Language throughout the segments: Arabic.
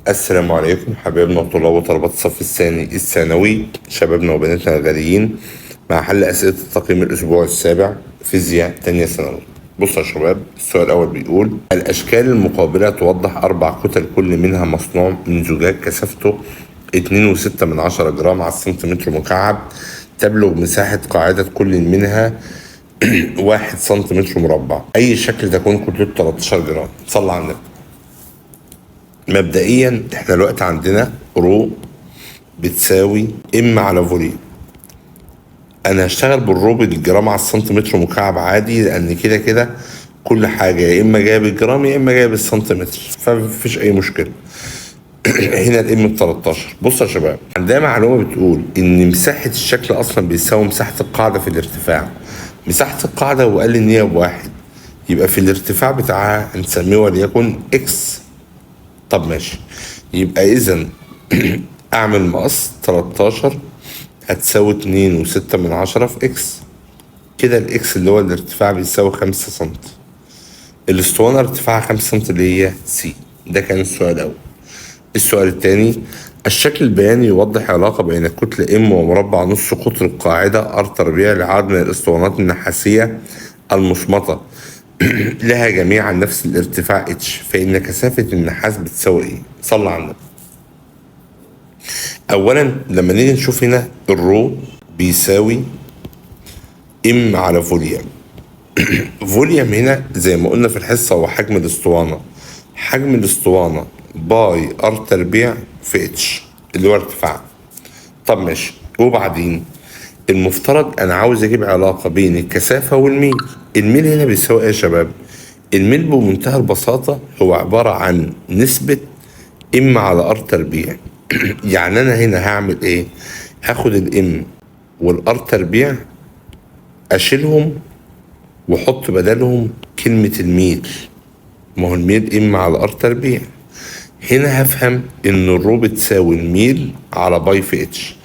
السلام عليكم حبايبنا وطلاب وطلبات الصف الثاني الثانوي، شبابنا وبناتنا الغاليين، مع حل أسئلة التقييم الأسبوع السابع فيزياء تانية ثانوي. بصوا يا شباب، السؤال الأول بيقول: الأشكال المقابلة توضح 4 كتل كل منها مصنوع من زجاج كثافته 2.6 جرام على السنتيمتر مكعب، تبلغ مساحة قاعدة كل منها 1 سنتيمتر مربع. أي شكل تكون كتلته 13 جرام؟ صلى على النبي. مبدئيا احنا دلوقتي عندنا رو بتساوي ام على فوليوم. انا هشتغل بالرو بالجرام على السنتيمتر مكعب عادي، لان كده كده كل حاجه يا اما جايه بالجرام يا اما جايه بالسنتيمتر، فمفيش اي مشكله. هنا الام ب 13. بص يا شباب، عندنا معلومه بتقول ان مساحه الشكل اصلا بيساوي مساحه القاعده في الارتفاع. مساحه القاعده هو قال ان هي بواحد، يبقى في الارتفاع بتاعها هنسميه وليكن اكس. طب ماشي، يبقى اذا اعمل مقص 13 هتساوي 2.6 في اكس. كده الاكس اللي هو الارتفاع بيساوي 5 سم. الاسطوانة ارتفاعها 5 سم اللي هي سي. ده كان السؤال الاول. السؤال الثاني: الشكل البياني يوضح علاقة بين الكتلة ام ومربع نص قطر القاعدة ار تربيع لعدد من الاسطوانات النحاسية المصمتة لها جميعا نفس الارتفاع اتش، فإن كثافة النحاس بتساوي ايه؟ صلى على النبي. أولا لما نيجي نشوف هنا الرو بيساوي ام على فوليوم. فوليوم هنا زي ما قلنا في الحصة هو حجم الاسطوانة. حجم الاسطوانة باي ار تربيع في اتش اللي هو ارتفاع. طب ماشي، وبعدين المفترض انا عاوز اجيب علاقة بين الكثافة والميل. الميل هنا بيساوي ايه يا شباب؟ الميل بمنتهى البساطة هو عبارة عن نسبة ام على ار تربيع. يعني انا هنا هعمل ايه؟ هاخد الام والار تربيع اشيلهم واحط بدلهم كلمة الميل. ما هو الميل ام على ار تربيع. هنا هفهم ان الرو بتساوي الميل على باي في اتش.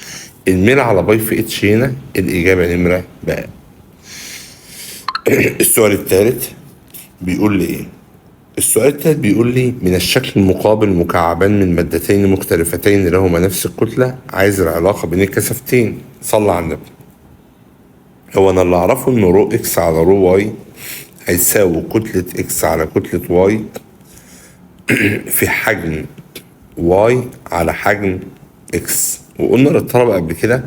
الميل على باي في اتش هنا الاجابة نمرة بقى. السؤال الثالث بيقول لي ايه؟ السؤال التالت بيقول لي: من الشكل المقابل مكعبان من مادتين مختلفتين لهما نفس الكتلة، عايز العلاقة بين الكثافتين. صلى على النبي. هو أنا اللي أعرفه إن رو إكس على رو واي هيساوي كتلة إكس على كتلة واي في حجم واي على حجم إكس. وقلنا للطلبة قبل كده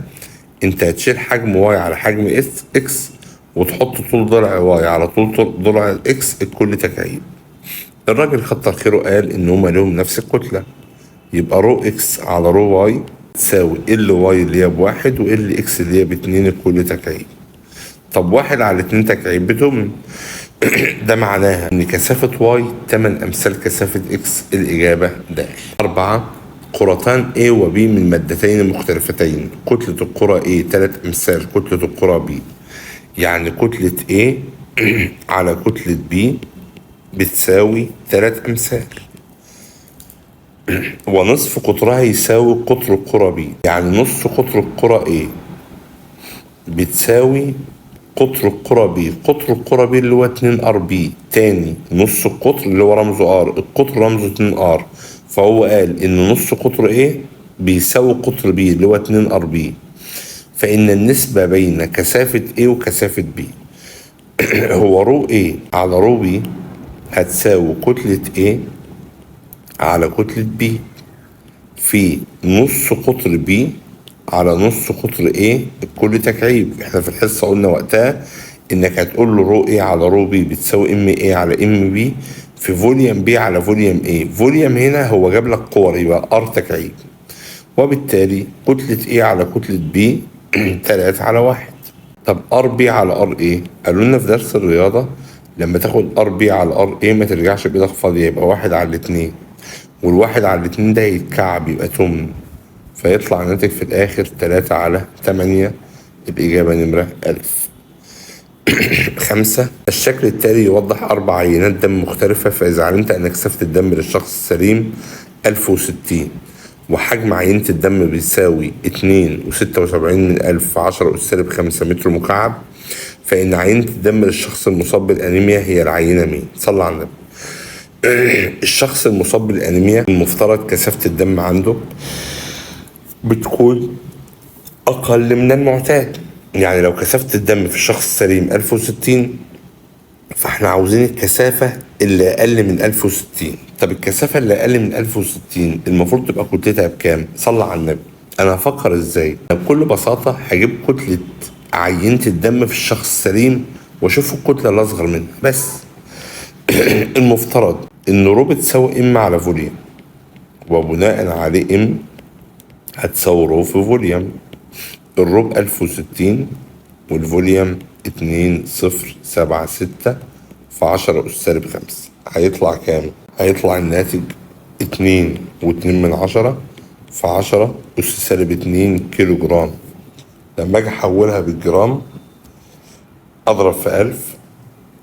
أنت هتشيل حجم واي على حجم إكس وتحط طول ضلع واي على طول ضلع إكس الكل تكعيب. الراجل كتر خيره قال ان هما لهم نفس الكتلة، يبقى رو اكس على رو واي تساوي ال واي اللي هي بواحد وال اكس اللي هي باتنين الكل تكعيب. طب واحد على اتنين تكعيب بتمن. ده معناها ان كثافة واي 8 امثال كثافة اكس. الاجابة د. 4. كرتان A و B من مادتين مختلفتين، كتلة الكرة A 3 امثال كتلة الكرة B. يعني كتلة A على كتلة B بتساوي 3 أمثال، ونصف قطرها يساوي قطر الكرة B. يعني نص قطر الكرة A بتساوي قطر الكرة B. قطر الكرة B اللي هو 2 RB. تاني نص القطر اللي هو رمزه R، القطر رمزه 2R، فهو قال إن نص قطر A بيساوي قطر B اللي هو 2 RB. فإن النسبة بين كثافة A وكثافة B هو رو A على رو B هتساوي كتلة A على كتلة B في نص قطر B على نص قطر A الكل تكعيب. احنا في الحصة قلنا وقتها انك هتقول له رو A على رو B بتساوي ام A على ام B في فوليوم B على فوليوم A. فوليوم هنا هو جاب لك كور يبقى R تكعيب، وبالتالي كتلة A على كتلة B 3 على 1. طب ار بي على ار ايه؟ قالوا لنا في درس الرياضة لما تاخد ار بي على ار ايه ما ترجعش بايدك فاضية، يبقى 1 على 2، والواحد على 2 ده يتكعب يبقى تمن، فيطلع الناتج في الآخر 3 على 8. الإجابة نمرة 1000. 5. الشكل التالي يوضح 4 عينات دم مختلفة، فإذا علمت أن كثافة الدم للشخص السليم 1060 وحجم عينة الدم بيساوي 2.76 في 10⁻5 متر مكعب، فإن عينة الدم للشخص المصاب بالأنيميا هي العينة مين؟ صلى على النبي. الشخص المصاب بالأنيميا المفترض كثافة الدم عنده بتكون أقل من المعتاد. يعني لو كثافة الدم في الشخص السليم 1060، فاحنا عاوزين الكثافة اللي أقل من 1060. طب الكثافة اللي أقل من 1060 المفروض تبقى كتلتها بكام؟ صلى على النبي. أنا هفكر إزاي؟ بكل بساطة هجيب كتلة عينة الدم في الشخص السليم وأشوف الكتلة الأصغر منها بس. المفترض إن رو بتساوي إم على فوليوم، وبناء عليه إم هتساوي رو في فوليوم. الرو ب 1060 والفوليوم 2076 في 10 أس سالب 5، هيطلع كام؟ هيطلع الناتج 2.2 في 10 أس سالب 2 كيلو جرام. لما أجي أحولها بالجرام أضرب في 1000،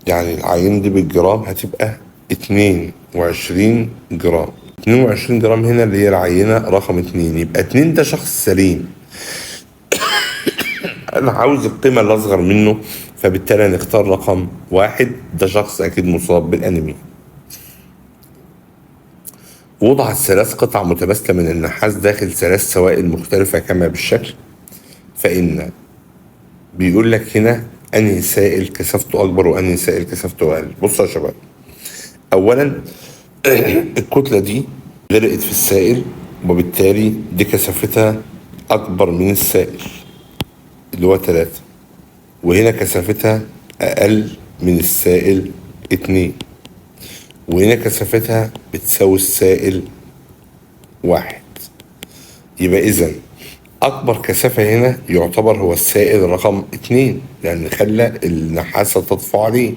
يعني العينة دي بالجرام هتبقى 22 جرام. 22 جرام هنا اللي هي العينة رقم 2، يبقى 2 ده شخص سليم. أنا عاوز القيمة الأصغر منه، فبالتالي هنختار رقم 1، ده شخص أكيد مصاب بالأنيميا. وضع الثلاث قطع متماثلة من النحاس داخل ثلاث سوائل مختلفة كما بالشكل، فإن بيقول لك هنا أنهي سائل كثافته أكبر وأنهي سائل كثافته أقل. بصوا يا شباب، أولا الكتلة دي غرقت في السائل، وبالتالي دي كثافتها أكبر من السائل اللي هو 3، وهنا كثافتها أقل من السائل 2، وهنا كثافتها بتساوي السائل 1. يبقى إذن أكبر كثافة هنا يعتبر هو السائل رقم 2، لأن خلى النحاسة تطفو عليه،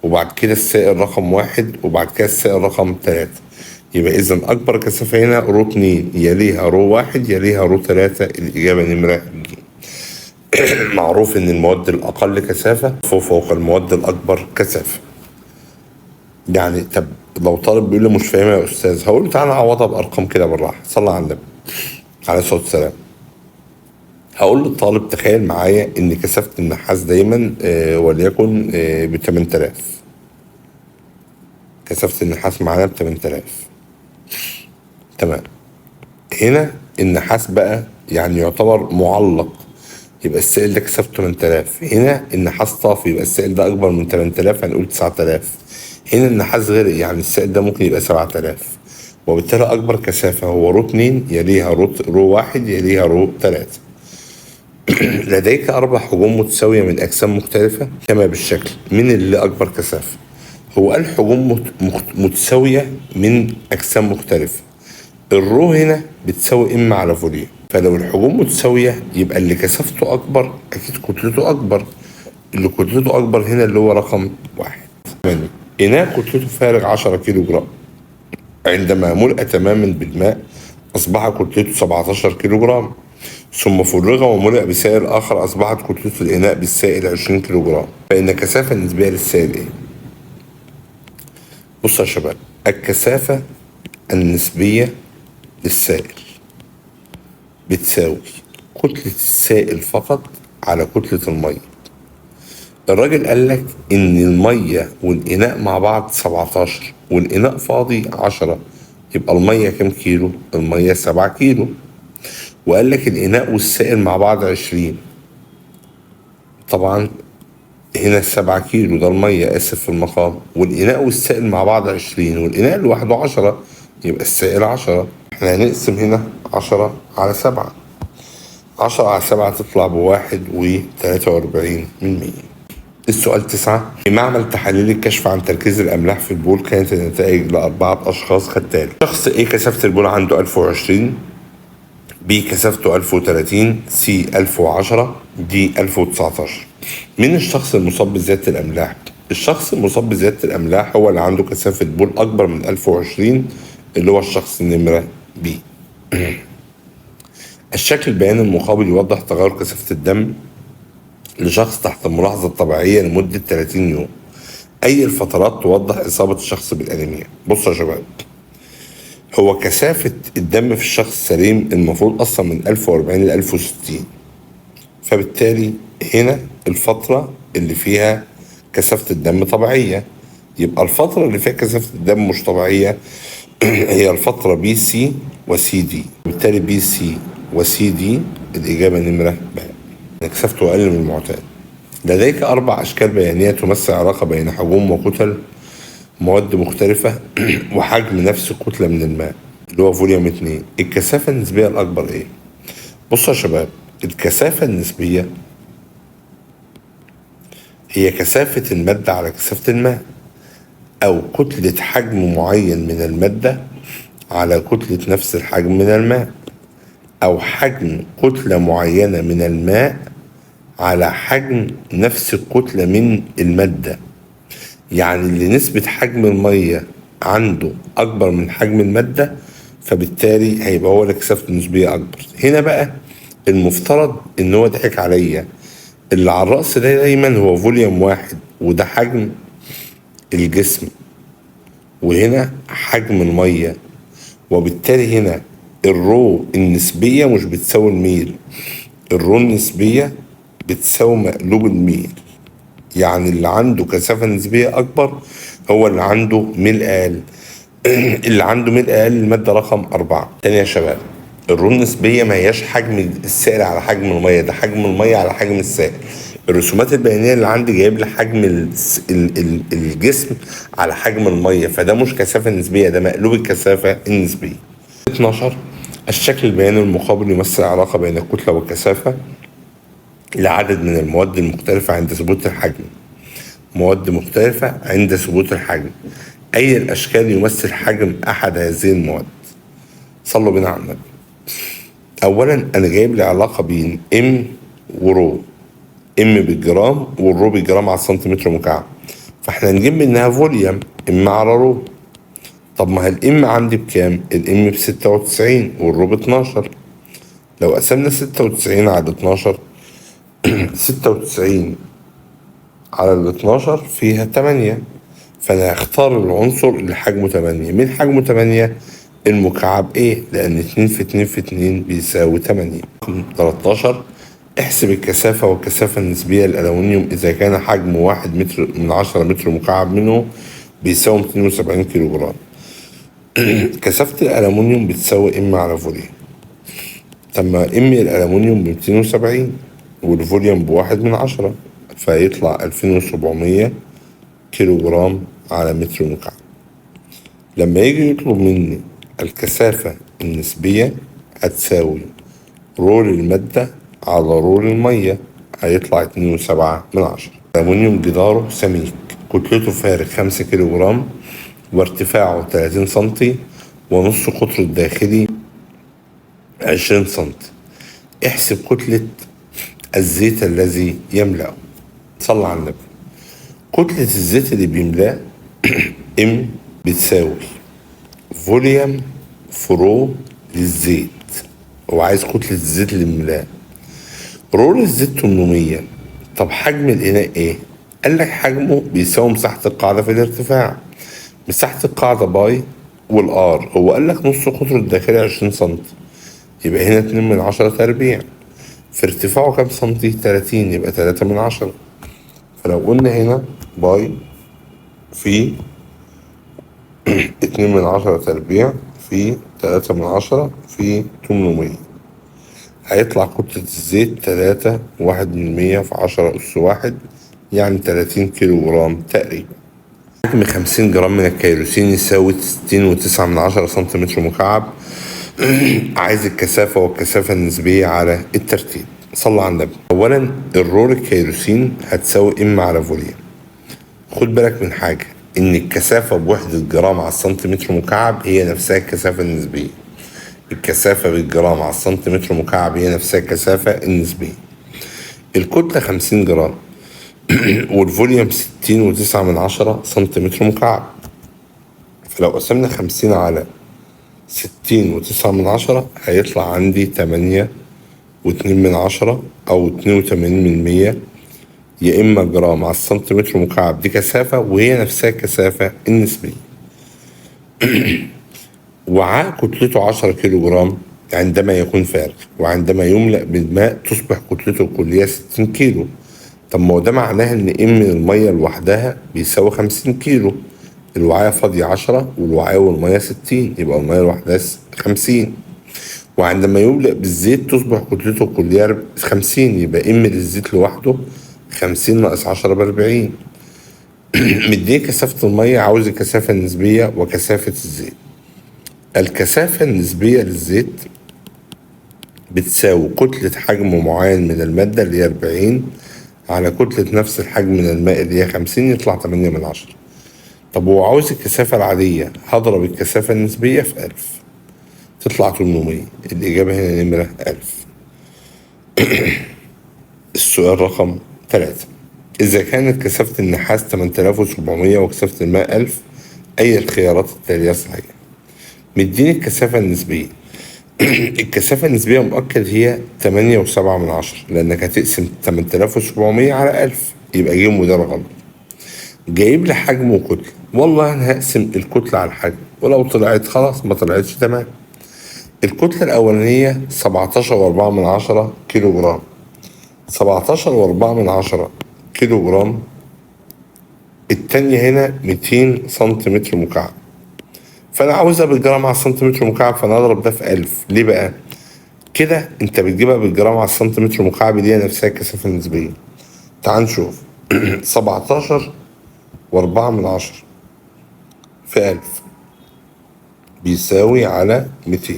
وبعد كده السائل رقم 1، وبعد كده السائل رقم 3. يبقى إذن أكبر كثافة هنا رو 2، يليها رو 1، يليها رو 3. الإجابة نمرة ج. معروف إن المواد الأقل كثافة فوق المواد الأكبر كثافة. يعني طب لو طالب بيقول لي مش فاهم يا أستاذ، هقول له تعالى نعوضها بأرقام كده بالراحة. صلى على النبي عليه الصلاة والسلام. هقول للطالب تخيل معايا إن كثافة النحاس دايما وليكن ب 8000. كثافة النحاس معانا ب 8000. تمام. هنا النحاس بقى يعني يعتبر معلق، يبقى السائل ده كثافته 8000. هنا النحاس طافي، يبقى السائل ده أكبر من 8000، هنقول 9000. هنا النحاس غرق، يعني السائل ده ممكن يبقى 7000. وبالتالي أكبر كثافة هو رو 2، يليها رو 1، يليها رو 3. لديك 4 حجوم متساوية من أجسام مختلفة كما بالشكل، من اللي أكبر كثافة؟ هو قال حجوم متساوية من أجسام مختلفة. الرو هنا بتساوي إم على فوليوم، فلو الحجوم متساوية يبقى اللي كثافته أكبر أكيد كتلته أكبر. اللي كتلته أكبر هنا اللي هو رقم 1. إناء كتلته فارغ 10 كيلو جرام، عندما ملأ تماما بالماء أصبح كتلته 17 كيلو جرام، ثم فرغ وملئ بسائل آخر أصبحت كتلة الإناء بالسائل 20 كيلو جرام، فإن الكثافة النسبية للسائل إيه؟ بصوا يا شباب، الكثافة النسبية للسائل بتساوي كتلة السائل فقط على كتلة المية. الراجل قال لك إن المية والإناء مع بعض 17 والإناء فاضي 10، يبقى المية كام كيلو؟ المية 7 كيلو. وقال لك الإناء والسائل مع بعض 20، طبعا هنا 7 كيلو ده المية، آسف في المقام، والإناء والسائل مع بعض 20 والإناء لوحده 10، يبقى السائل 10. احنا هنقسم هنا 10 على 7، 10 على 7 تطلع ب1.43. السؤال 9. في معمل تحاليل الكشف عن تركيز الأملاح في البول كانت النتائج ل4 أشخاص كالتالي. شخص A كثافة البول عنده 1020، B كثافته 1030، C 1010، D 1019. مين الشخص المصاب بزيادة الأملاح؟ الشخص المصاب بزيادة الأملاح هو اللي عنده كثافة بول أكبر من 1020، اللي هو الشخص النمرة B. الشكل البياني المقابل يوضح تغير كثافة الدم لشخص تحت الملاحظة الطبيعية لمدة 30 يوم. أي الفترات توضح إصابة الشخص بالأنيميا؟ بصوا يا شباب، هو كثافة الدم في الشخص السليم المفروض أصلا من 1040 ل 1060، فبالتالي هنا الفترة اللي فيها كثافة الدم طبيعية، يبقى الفترة اللي فيها كثافة الدم مش طبيعية هي الفترة بي سي وسي دي. بالتالي بي سي وسي دي الإجابة نمرة ب. كثافته أقل من المعتاد. لديك 4 أشكال بيانية تمثل علاقة بين حجوم وكتل مواد مختلفة وحجم نفس الكتلة من الماء اللي هو فوليوم 2. الكثافة النسبية الأكبر إيه؟ بصوا يا شباب، الكثافة النسبية هي كثافة المادة على كثافة الماء، أو كتلة حجم معين من المادة على كتلة نفس الحجم من الماء، أو حجم كتلة معينة من الماء على حجم نفس الكتلة من المادة. يعني اللي نسبة حجم المية عنده أكبر من حجم المادة، فبالتالي هيبقى هو الكثافة النسبية أكبر. هنا بقى المفترض إن هو ضحك عليا، اللي على الرأس ده دايما هو فوليوم 1 وده حجم الجسم، وهنا حجم المية، وبالتالي هنا الرو النسبية مش بتساوي الميل، الرو النسبية بتساوي مقلوب الميل. يعني اللي عنده كثافة نسبية أكبر هو اللي عنده ميل أقل. اللي عنده ميل أقل المادة رقم 4. تاني يا شباب، الرو النسبية ما هياش حجم السائل على حجم المية، ده حجم المية على حجم السائل. الرسومات البيانية اللي عندي جايب لي حجم الجسم على حجم المية، فده مش كثافة نسبية، ده مقلوب الكثافة النسبية. 12. الشكل البياني المقابل يمثل علاقة بين الكتلة والكثافة لعدد من المواد المختلفة عند ثبوت الحجم. مواد مختلفة عند ثبوت الحجم، أي الأشكال يمثل حجم أحد هذه المواد. صلوا بنا على النبي. أولا أنا جايب لي علاقة بين إم ورو، إم بالجرام والرو بالجرام على السنتيمتر مكعب، فإحنا نجيب منها فوليوم إم على رو. طب ما الإم عندي بكام؟ الإم ب96 والرو ب12. لو قسمنا 96 على 12 96 على ال 12 فيها 8، فأنا هختار العنصر اللي حجمه 8. مين حجمه 8؟ المكعب إيه؟ لأن 2 في 2 في 2 بيساوي 8. 13. احسب الكثافة والكثافة النسبية للألومنيوم إذا كان حجمه 1 متر من 10 متر مكعب منه بيساوي 270 كيلو جرام. كثافة الألومنيوم بتساوي إم على فوليوم. طب ما إم الألومنيوم ب 270 والفوليوم بواحد من 10، فيطلع 2700 كيلو جرام على متر مكعب. لما يجي يطلب مني الكثافة النسبية هتساوي رول المادة على رول المية، هيطلع 2.7 من 10. الألمنيوم جداره سميك، كتلته فارغ 5 كيلو جرام وارتفاعه 30 سنتي ونص قطره الداخلي 20 سنتي. احسب كتلة الزيت الذي يملأه. صلى على النبي. كتلة الزيت اللي بيملاه ام بتساوي فوليوم فرو للزيت، وعايز كتلة الزيت اللي بيملاه. رول الزيت 800. طب حجم الإناء ايه؟ قال لك حجمه بيساوي مساحة القاعدة في الارتفاع. مساحة القاعدة باي والار، هو قال لك نص قطره الداخلي 20 سنتي، يبقى هنا 2 من 10 تربيع. في ارتفاعه كام سنتي؟ 30، يبقى 3 من 10. فلو قلنا هنا باي في 2 من 10 تربيع في 3 من 10 في 800، هيطلع كتلة الزيت 3 1 من 100 في 10 أس 1، يعني 30 كيلو جرام تقريبا. حجم 50 جرام من الكيروسين يساوي 60.9 من 10 سنتيمتر مكعب. عايز الكثافة والكثافة النسبية على الترتيب. صلى على النبي. أولا الرول الكيروسين هتساوي إم على فوليوم. خد بالك من حاجة، إن الكثافة بوحدة جرام على السنتيمتر مكعب هي نفسها الكثافة النسبية. الكثافة بالجرام على السنتيمتر مكعب هي نفسها الكثافة النسبية. الكتلة 50 جرام والفوليوم 60.9 من 10 سنتيمتر مكعب، فلو قسمنا 50 على 60.9 من 10 هيطلع عندي 8.2 من 10 أو 82 من 100، يا إما جرام على السنتيمتر مكعب. دي كثافة وهي نفسها الكثافة النسبية. وعاء كتلته 10 كيلو جرام عندما يكون فارغ، وعندما يملأ بالماء تصبح كتلته الكلية 60 كيلو. طب ما هو ده معناه ان ام المية لوحدها بيساوي 50 كيلو. الوعاء فاضية 10 والوعاء والمية 60، يبقى المية لوحدها 50. وعندما يملأ بالزيت تصبح كتلته الكلية 50، يبقى ام للزيت لوحده 50 ناقص 10 ب40. مديه كثافة المية، عاوز الكثافة النسبية وكثافة الزيت. الكثافة النسبية للزيت بتساوي كتلة حجم معين من المادة اللي هي 40 على كتلة نفس الحجم من الماء اللي هي 50، يطلع 8/10. طب هو عاوز الكثافة العادية، هضرب الكثافة النسبية في 1000 تطلع 800. الإجابة هنا نمرة 1000. السؤال رقم 3. إذا كانت كثافة النحاس 8700 وكثافة الماء 1000، أي الخيارات التالية صحيحة؟ مديني الكثافة النسبية. الكثافة النسبية مؤكد هي 8.7، لأنك هتقسم 8700 على 1000، يبقى جيم وده غلط. جايب لي حجم وكتلة، والله أنا هقسم الكتلة على الحجم، ولو طلعت خلاص، ما طلعتش تمام. الكتلة الأولانية 17.4 كيلو جرام. 17.4 كيلو جرام. التانية هنا 200 سنتيمتر مكعب، فأنا عاوزها بالجرام على السنتيمتر مكعب، فأنا أضرب ده في 1000. ليه بقى؟ كده أنت بتجيبها بالجرام على السنتيمتر مكعب، دي نفسها الكثافة النسبية. تعال نشوف. 17.4 في 1000 بيساوي على 200،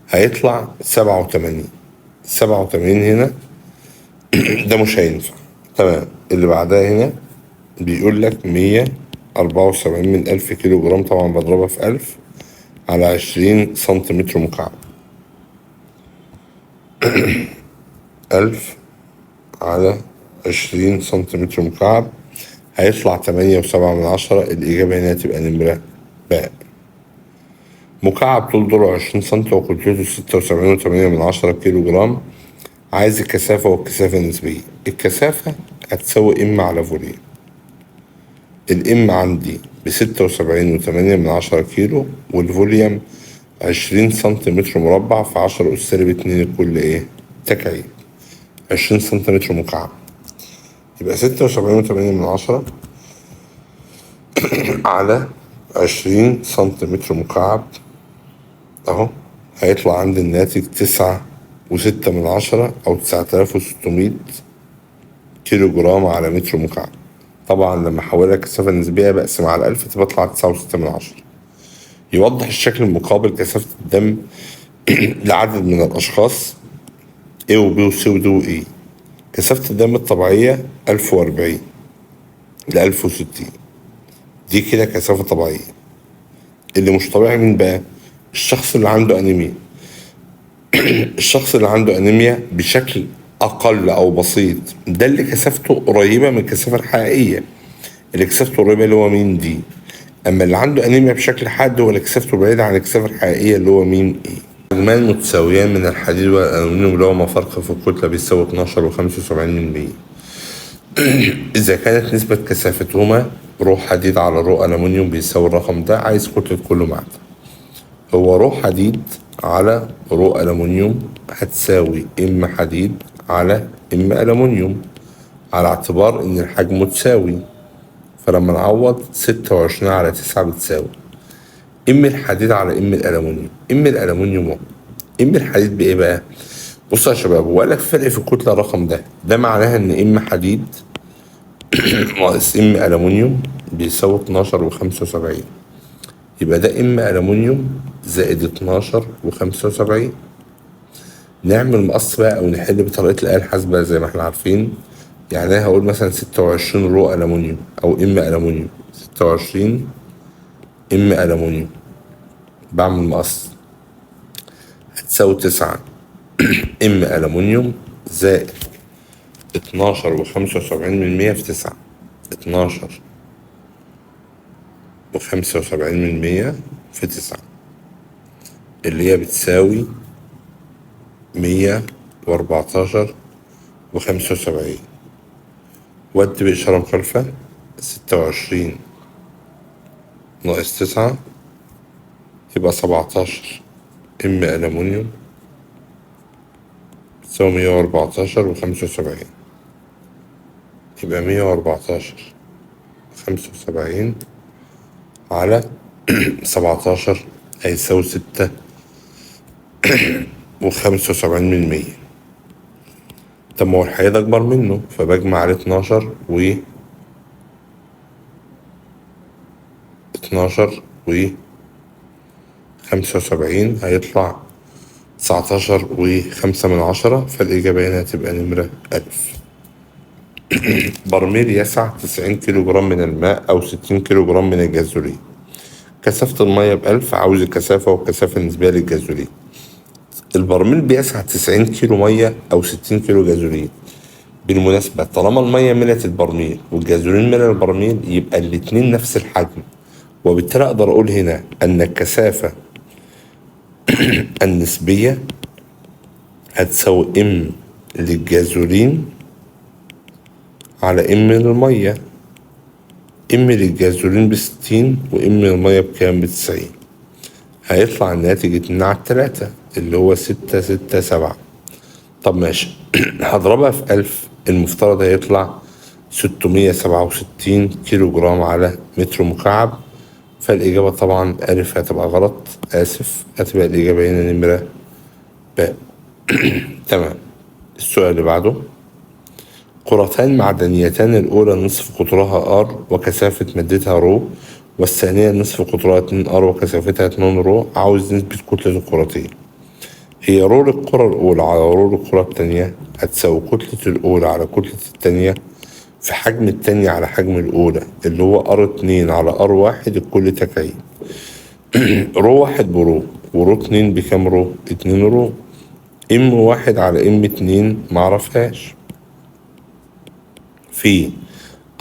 هيطلع 87. 87 هنا ده مش هينفع. تمام. اللي بعدها هنا بيقول لك 174 من 1000 كيلو جرام، طبعا بضربها في 1000 على 20 سنتيمتر مكعب. 1000 على 20 سنتيمتر مكعب هيطلع 8.7. الإجابة هنا تبقى نمرة باء. مكعب طول ضلعه 20 سم وكتلته 76.8 كيلو جرام. عايز الكثافة والكثافة النسبية. الكثافة هتساوي ام على فوليوم. الام عندي ب76.8 كيلو، والفوليوم 20 سنتيمتر مربع في 10 أس -2 الكل ايه؟ تكعيب. 20 سنتيمتر مكعب، يبقى 76.8 على 20 سنتيمتر مكعب اهو، هيطلع عندي الناتج 9.6 أو 9600 كيلو جرام على متر مكعب. طبعا لما احولها الكثافة النسبية بقسم على 1000 تطلع 9.6. يوضح الشكل المقابل كثافة الدم لعدد من الأشخاص A و B و C و D و E. كثافة الدم الطبيعية 1040 ل 1060، دي كده كثافة طبيعية. اللي مش طبيعي مين بقى؟ الشخص اللي عنده أنيميا. الشخص اللي عنده أنيميا بشكل أقل أو بسيط، ده اللي كثافته قريبة من الكثافة الحقيقية. اللي كثافته قريبة اللي هو مين؟ دي. أما اللي عنده أنيميا بشكل حاد هو اللي كثافته بعيدة عن الكثافة الحقيقية اللي هو مين؟ إيه. حجمان متساويان من الحديد والألمنيوم اللي هو ما فرق في الكتلة بيساوي 12.75%. إذا كانت نسبة كثافتهما رو حديد على رو ألمنيوم بيساوي الرقم ده، عايز كتلة كل معدن. هو رو حديد على رو ألمنيوم هتساوي ام حديد على ام ألمنيوم، على اعتبار ان الحجم متساوي. فلما نعوض 26 على 9 بتساوي ام الحديد على ام الألمنيوم. ام الألمنيوم اهو. ام الحديد بايه بقى؟ بصوا يا شباب، هو قالك فرق في الكتلة الرقم ده معناها ان ام حديد ناقص ام ألمنيوم بيساوي 12.75، يبقى ده ام ألمنيوم زائد 12.75. نعمل مقص بقى او نحل بطريقه الاله الحاسبه زي ما احنا عارفين. يعني انا هقول مثلا 26 رو ألمنيوم او ام ألمنيوم، 26 ام ألمنيوم، بعمل مقص هتساوي 9 ام ألمنيوم زائد 12.75% في 9. 12.75% في 9 اللي هي بتساوي 114.75. ودي بإشارة مخالفة. 26 ناقص 9 يبقى 17 ام ألمنيوم بتساوي 114.75. يبقى 114.75 على 17 هيساوي 6.75%. طب ما هو الحقيقة ده أكبر منه، فبجمع عليه 12 و 75 هيطلع 19.5، فالإجابة هنا هتبقى نمرة ألف. برميل يسع 90 كيلو جرام من الماء أو 60 كيلو جرام من الجازولين. كثافة المية ب1000، عاوز الكثافة والكثافة النسبية للجازولين. البرميل بيسع 90 كيلو مية أو 60 كيلو جازولين. بالمناسبة طالما المية ملت البرميل والجازولين ملى البرميل يبقى الاتنين نفس الحجم، وبالتالي أقدر أقول هنا أن الكثافة النسبية هتساوي ام للجازولين على ام للمية. ام للجازولين ب60 وام للمية بكام؟ ب90. هيطلع الناتج 2/3 اللي هو 667. طب ماشي. هضربها في 1000، المفترض هيطلع 667 كيلو جرام على متر مكعب. فالإجابة طبعا ألف هتبقى غلط، آسف، هتبقى الإجابة هنا نمرة ب. تمام. السؤال اللي بعده، كرتان معدنيتان الأولى نصف قطرها R وكثافة مادتها رو، والثانية نصف قطرها 2R وكثافتها 2 رو. عاوز نسبة كتلة الكرتين. هي رو للكرة الأولى على رو للكرة التانية هتساوي كتلة الأولى على كتلة التانية في حجم التانية على حجم الأولى، اللي هو R2 على R1 الكل تكعيب. رو واحد برو، ورو 2 بكام رو؟ 2 رو. M1 على M2 معرفهاش، في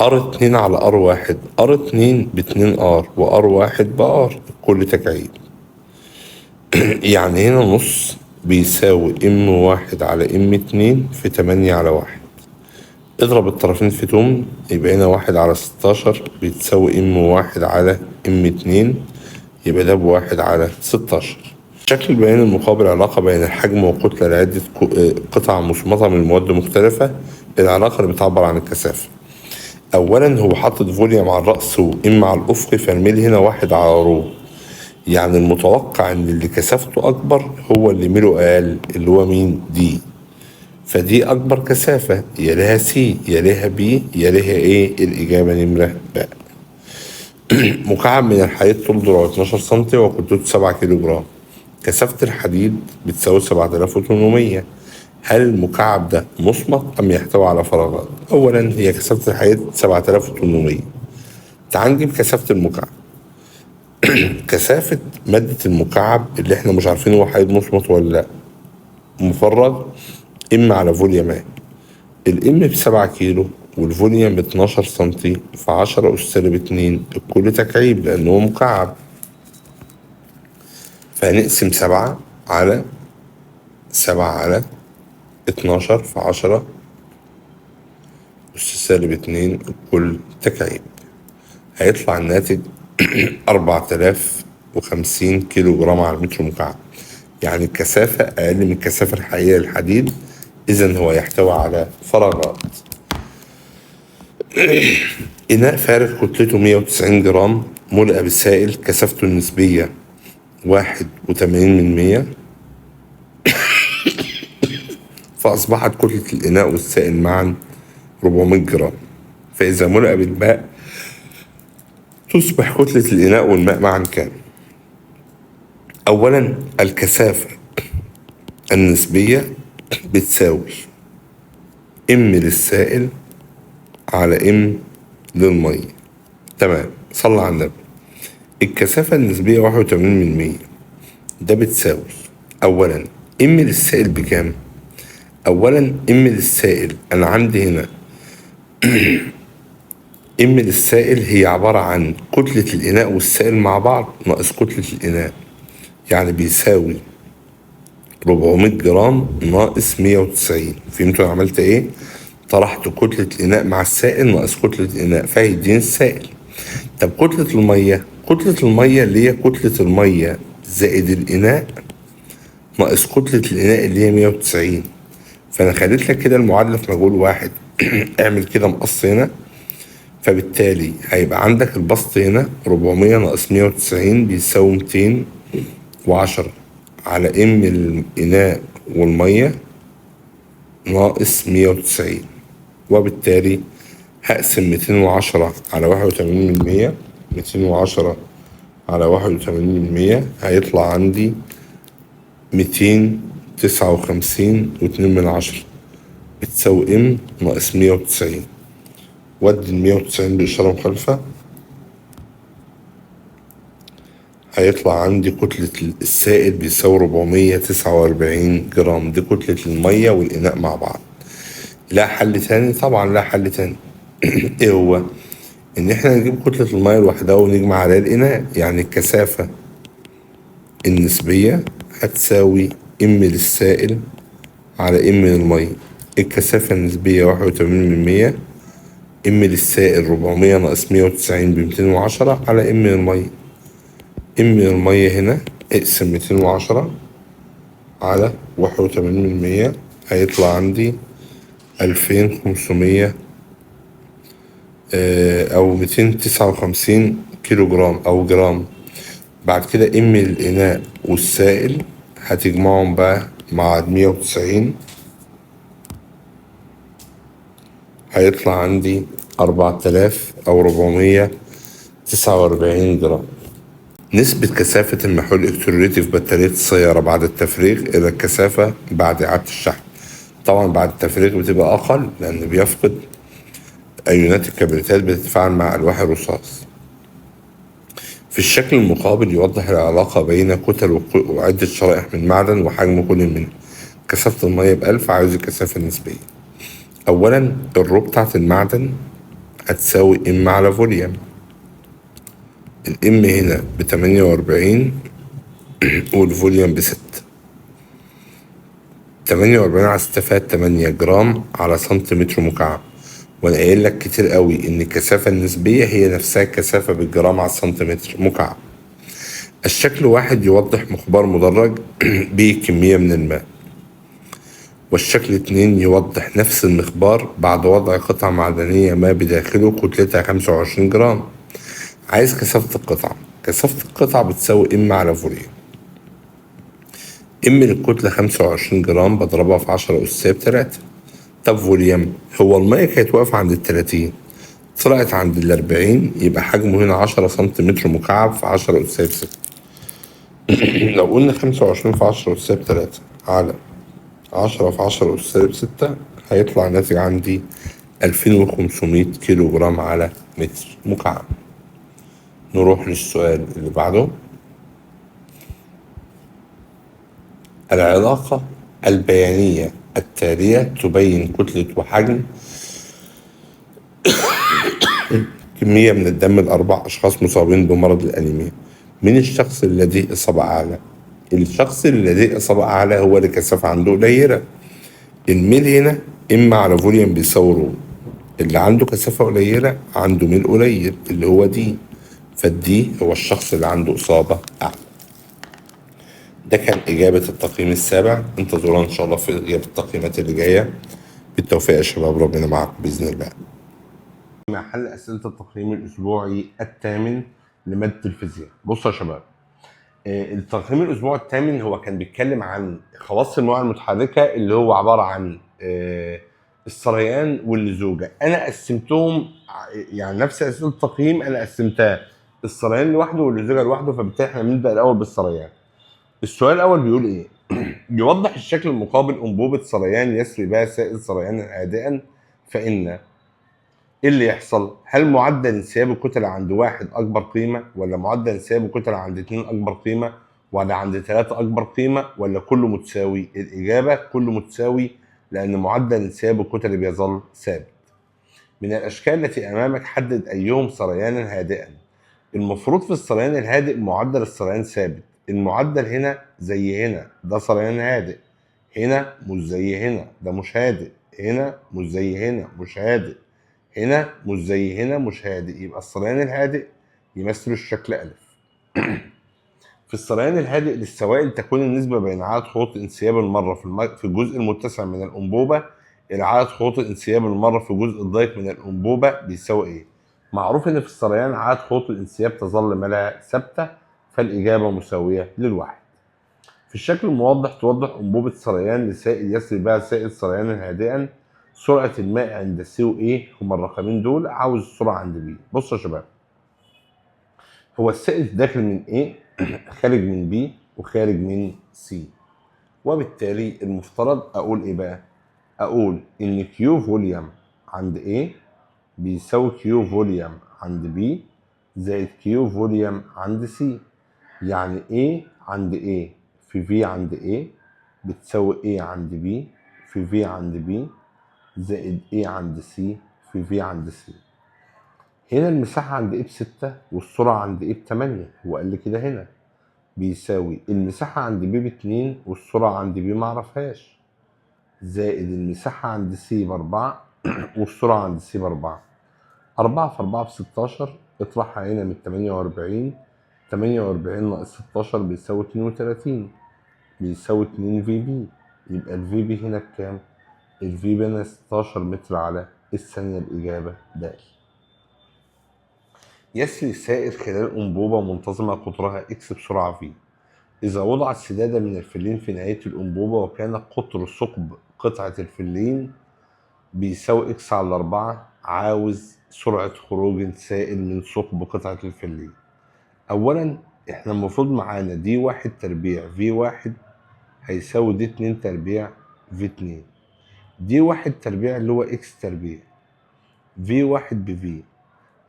R2 على R1، R2 ب2R وR1 بR الكل تكعيب. يعني هنا نص بيساوي M1 على M2 في 8 على 1. اضرب الطرفين في 8 يبقى هنا 1 على 16 بتساوي M1 على M2، يبقى ده ب1 على 16. شكل البيان المقابل علاقة بين الحجم والكتلة لعدة قطع مصمطة من مواد مختلفة. العلاقة اللي بتعبر عن الكثافة. أولا هو حاطط فوليوم على الرأس وإم على الأفق، فالميل هنا 1 على رو. يعني المتوقع إن اللي كثافته أكبر هو اللي ميله أقل، اللي هو مين؟ دي. فدي أكبر كثافة، يليها سي يليها بي يليها إيه؟ الإجابة نمرة ب. مكعب من الحديد طول ضلعه 12 سنتي وكتلته 7 كيلو جرام. كثافة الحديد بتساوي 7800. هل المكعب ده مصمت أم يحتوي على فراغات؟ أولا هي كثافة الحديد 7800. تعال نجيب كثافة المكعب. كثافة مادة المكعب اللي احنا مش عارفين هو حديد مصمت ولا لا، مفرغ، إم على فوليوم. الإم ب7 كيلو والفوليوم ب12 سنتي، في10 أس سالب 2 الكل تكعيب لأنه هو مكعب. فهنقسم 7 على 12 في10 أس سالب 2 الكل تكعيب. هيطلع الناتج 4050 كيلو جرام على متر مكعب. يعني الكثافة أقل من الكثافة الحقيقية للحديد، إذن هو يحتوي على فراغات. إناء فارغ كتلته 190 جرام ملئ بسائل كثافته النسبية 81%، فأصبحت كتلة الإناء والسائل معا 400 جرام. فإذا ملئ بالماء تصبح كتلة الإناء والماء معا كام؟ أولا الكثافة النسبية بتساوي إم للسائل على إم للمية. تمام، صلى على النبي. الكثافة النسبية 81%، ده بتساوي أولا إم للسائل بكام؟ أولا إم للسائل أنا عندي هنا إم للسائل هي عبارة عن كتلة الإناء والسائل مع بعض ناقص كتلة الإناء، يعني بيساوي 400 جرام ناقص 190. فهمتوا أنا عملت إيه؟ طرحت كتلة الإناء مع السائل ناقص كتلة الإناء فهيديني السائل. طب كتلة المية، كتلة المية اللي هي كتلة المية زائد الإناء ناقص كتلة الإناء اللي هي 190. فأنا خليت لك كده المعادلة في مجهول واحد، اعمل كده مقص هنا، فبالتالي هيبقى عندك البسط هنا 400 ناقص 190 بيساوي 210 على ام الإناء والمية ناقص 190. وبالتالي هقسم 210 على 81%، 210 على 81% هيطلع عندي 259.2 بتساوي ام ناقص 190. ودي 190 بإشارة مخالفة، هيطلع عندي كتلة السائل بيساوي 449 جرام. دي كتلة المية والإناء مع بعض. لا حل تاني؟ طبعا لا حل تاني. ايه هو؟ ان احنا نجيب كتلة المية لوحدها ونجمع عليها الإناء، يعني الكثافة النسبية هتساوي ام للسائل على ام للمية. الكثافة النسبية 81%، ام للسائل 400 ناقص 190 ب210 على ام للمية. ام المية هنا اقسم 210 على 81%، هيطلع عندي 2500 أو 259 كيلو جرام أو جرام. بعد كده ام الإناء والسائل هتجمعهم بقى مع 190، هيطلع عندي 4000 أو 449 جرام. نسبة كثافة المحلول الإلكتروليتي في بطارية السيارة بعد التفريغ إلى الكثافة بعد إعادة الشحن. طبعا بعد التفريغ بتبقى أقل لأن بيفقد أيونات الكبريتات بتتفاعل مع ألواح الرصاص. في الشكل المقابل يوضح العلاقة بين كتل وعدة شرائح من معدن وحجم كل منه. كثافة المية ب1000، عاوز الكثافة النسبية. أولا الرو بتاعت المعدن هتساوي ام على فوليوم. الام هنا ب48 والفوليوم ب6. 48 على 6 فيها 8 جرام على سنتيمتر مكعب، وانا قايل لك كتير قوي ان الكثافة النسبية هي نفسها الكثافة بالجرام على السنتيمتر مكعب. الشكل واحد يوضح مخبار مدرج به كمية من الماء، والشكل 2 يوضح نفس المخبار بعد وضع قطعة معدنية ما بداخله كتلتها 25 جرام. عايز كثافة القطعة. كثافة القطعة بتساوي ام على فوليوم. ام للكتلة 25 جرام بضربها في 10 أس ب3. طب فوليوم، هو المية كانت واقفة عند 30 طلعت عند 40، يبقى حجمه هنا 10 سنتيمتر مكعب في 10 أس ب6. لو قلنا 25 في 10 أس ب3 على 10 في 10 أس ب6 هيطلع ناتج عندي 2500 كيلو جرام على متر مكعب. نروح للسؤال اللي بعده. العلاقة البيانية التالية تبين كتلة وحجم كمية من الدم ل4 أشخاص مصابين بمرض الأنيميا. من الشخص الذي لديه إصابة أعلى؟ الشخص اللي لديه إصابة أعلى هو اللي كثافة عنده قليلة. الميل هنا إما على فوليوم بيساوي رو. اللي عنده كثافة قليلة عنده ميل قليل اللي هو دي، فالدي هو الشخص اللي عنده إصابة أعلى. ده كان إجابة التقييم السابع. انتظرونا إن شاء الله في إجابة التقييمات اللي جاية. بالتوفيق يا شباب، ربنا معاكم بإذن الله. مع حل أسئلة التقييم الأسبوعي الثامن لمادة الفيزياء. بصوا يا شباب، التقييم الأسبوع الثامن هو كان بيتكلم عن خواص المواد المتحركة اللي هو عبارة عن السريان واللزوجة. أنا قسمتهم يعني نفس أسئلة التقييم أنا قسمتها السريان لوحده واللزوجة لوحده، فبالتالي احنا بنبدأ الأول بالسريان. السؤال الأول بيقول إيه؟ يوضح الشكل المقابل أنبوبة سريان يسري بها سائل سريانا هادئا، فإن ايه اللي يحصل؟ هل معدل انسياب الكتلة عند 1 أكبر قيمة، ولا معدل انسياب الكتلة عند 2 أكبر قيمة، ولا عند 3 أكبر قيمة، ولا كله متساوي؟ الإجابة كله متساوي، لأن معدل انسياب الكتلة بيظل ثابت. من الأشكال التي أمامك حدد أيهم سريانا هادئا. المفروض في السريان الهادئ معدل السريان ثابت. المعدل هنا زي هنا، ده سريان هادئ. هنا مش زي هنا، ده مش هادئ. هنا مش زي هنا، مش هادئ. هنا مش زي هنا، مش هادئ. يبقى السريان الهادئ يمثل الشكل أ. في السريان الهادئ للسوائل تكون النسبة بين عدد خطوط انسياب المرة في الجزء المتسع من الأنبوبة العدد خطوط الانسياب المر في الجزء الضيق من الانبوبه بيساوي ايه؟ معروف ان في السريان عدد خطوط الانسياب تظل ما لا ثابته، فالاجابه مساويه للواحد. في الشكل الموضح توضح انبوبه سريان لسائل يسري بها سائل سريانا هادئا، سرعه الماء عند سي وايه هما الرقمين دول، عاوز السرعه عند بي. بصوا يا شباب، هو السائل داخل من ايه خارج من بي وخارج من سي، وبالتالي المفترض اقول ايه بقى؟ اقول ان كيو فوليوم عند A بيساوي كيو فوليوم عند B زائد كيو فوليوم عند C. يعني A عند A في V عند A بتساوي A عند B في V عند B زائد A عند C في V عند C. هنا المساحة عند A ب6 والسرعة عند A ب8، هو قال لي كده هنا بيساوي المساحة عند B ب2 والسرعة عند B معرفهاش، زائد المساحة عند سي ب4 والسرعة عند سي ب4. 4 في 4 ب16، اطرحها هنا من 48، 48 ناقص 16 بيساوي 32، بيساوي 2 في بي. يبقى الفي بي هنا بكام؟ الفي بي هنا 16 متر على الثانية. الإجابة د. يسري السائل خلال أنبوبة منتظمة قطرها إكس بسرعة في. إذا وضعت سدادة من الفلين في نهاية الأنبوبة وكان قطر ثقب قطعة الفلين بيساوي إكس على 4، عاوز سرعة خروج السائل من ثقب قطعة الفلين. أولا إحنا المفروض معانا دي 1 تربيع في 1 هيساوي دي 2 تربيع في 2. دي 1 تربيع اللي هو إكس تربيع، في 1 بفي،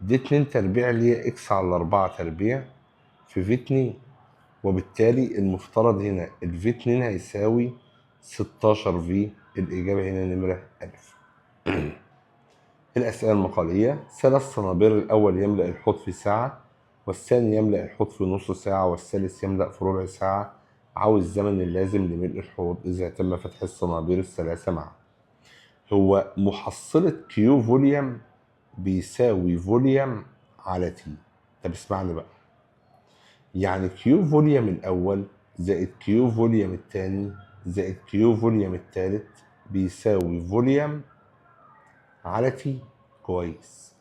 دي 2 تربيع اللي هي إكس على 4 تربيع في 2. وبالتالي المفترض هنا الفي 2 هيساوي 16 في. الإجابة هنا نمرة ألف. الأسئلة المقالية: 3 صنابير، الأول يملأ الحوض في ساعة، والثاني يملأ الحوض في نص ساعة، والثالث يملأ في ربع ساعة. عاوز الزمن اللازم لملء الحوض إذا تم فتح الصنابير الثلاثة معا. هو محصلة كيو فوليوم بيساوي فوليوم على تي. طب اسمعني بقى، يعني كيو فوليوم الأول زائد كيو فوليوم التاني زائد كيو فوليوم التالت بيساوي فوليوم على تي. كويس.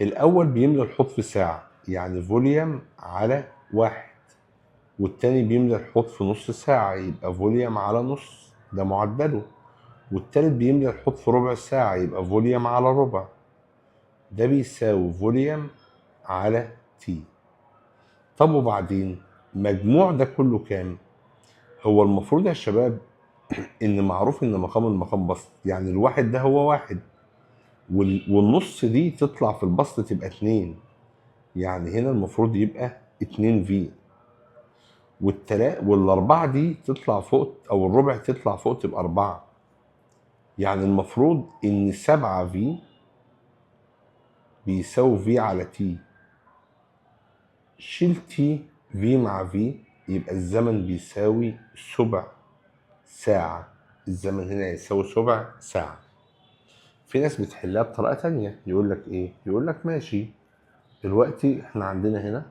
الأول بيملى الحوض في ساعة يعني فوليوم على 1، والتاني بيملى الحوض في نص ساعة يبقى فوليوم على نص، ده معدله. والتالت بيملى الحوض في ربع ساعة يبقى فوليوم على ربع، ده بيساوي فوليوم على تي. طب وبعدين مجموع ده كله كام؟ هو المفروض يا شباب ان معروف ان مقام المقام بسط، يعني الواحد ده هو واحد، والنص دي تطلع في البسط تبقى 2، يعني هنا المفروض يبقى 2 في، والاربعه دي تطلع فوق او الربع تطلع فوق تبقى 4. يعني المفروض ان 7 في بيساوي في على تي. شيل تي في مع في يبقى الزمن بيساوي سبع ساعة. الزمن هنا يساوي سبع ساعة. في ناس بتحلها بطريقة تانية، يقول لك ايه؟ يقول لك ماشي، دلوقتي احنا عندنا هنا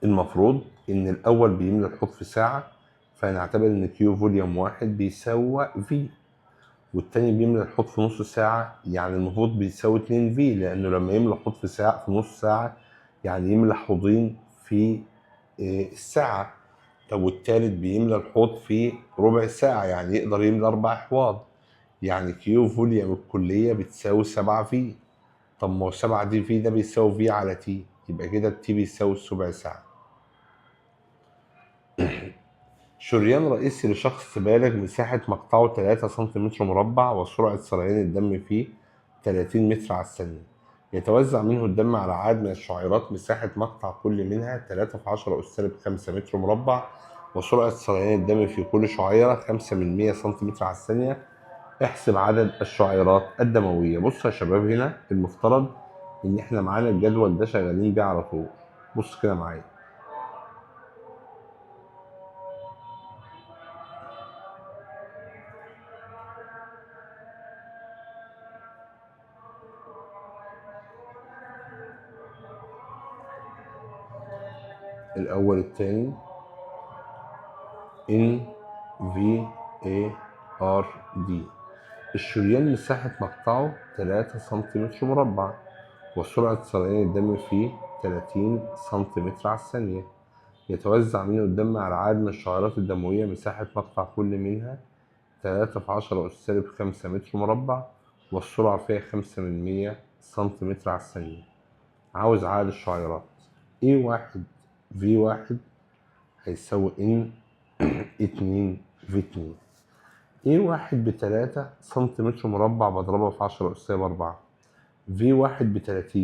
المفروض ان الاول بيملى الحوض في ساعة، فنعتبر ان كيو فوليوم 1 بيساوي في، والتاني بيملى الحوض في نص ساعة يعني المفروض بيساوي 2 في، لانه لما يملى الحوض في ساعة في نص ساعة يعني يملى حوضين في الساعة. طب والتالت بيملى الحوض في ربع ساعة يعني يقدر يملى 4 أحواض، يعني كيو فوليوم الكلية بتساوي 7 في. طب ما هو 7 دي في ده بيساوي في على تي، يبقى كده التي بيساوي سبع ساعة. شريان رئيسي لشخص بالغ مساحة مقطعه 3 سنتيمتر مربع وسرعة سريان الدم فيه 30 متر على الثانية. يتوزع منه الدم على عدد من الشعيرات، مساحة مقطع كل منها 3 في 10 أس سالب 5 متر مربع، وسرعة سريان الدم في كل شعيرة 5 من 100 سنتيمتر على الثانية. احسب عدد الشعيرات الدموية. بص يا شباب، هنا المفترض إن إحنا معانا الجدول ده شغالين بيه على طول. بص كده معايا، الأول التاني ان في اي ار دي. الشريان مساحة مقطعه 3 سنتيمتر مربع، وسرعة سريان الدم فيه 30 سنتيمتر على الثانية. يتوزع من الدم على عدد من الشعيرات الدموية، مساحة مقطع كل منها 3 في 10 أس سالب 5 متر مربع، والسرعة فيها 5 من 100 سنتيمتر على الثانية. عاوز عدد الشعيرات. A1 V1 هيساوي N 2 V2. A1 ب3 سنتيمتر مربع بضربها في 10 أس سالب 4. V1 ب30.